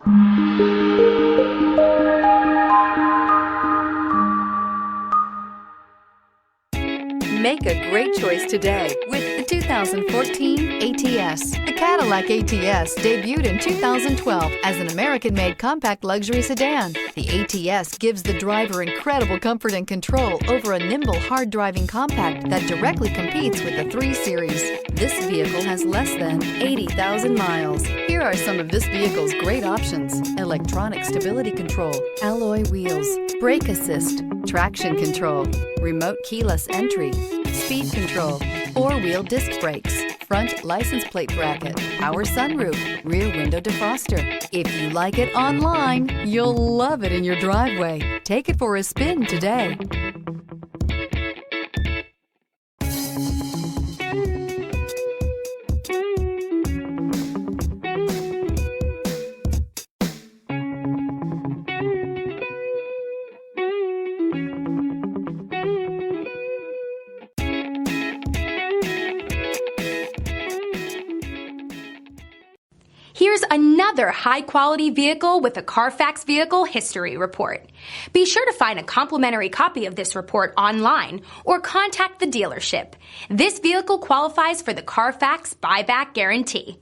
Make a great choice today with the 2014 ATS. The Cadillac ATS debuted in 2012 as an American-made compact luxury sedan. The ATS gives the driver incredible comfort and control over a nimble, hard-driving compact that directly competes with the 3 Series. This vehicle has less than 80,000 miles. Here are some of this vehicle's great options: electronic stability control, alloy wheels, brake assist, traction control, remote keyless entry, speed control, 4-wheel disc brakes, front license plate bracket, power sunroof, rear window defroster. If you like it online, you'll love it in your driveway. Take it for a spin today. Here's another high-quality vehicle with a Carfax Vehicle History Report. Be sure to find a complimentary copy of this report online or contact the dealership. This vehicle qualifies for the Carfax Buyback Guarantee.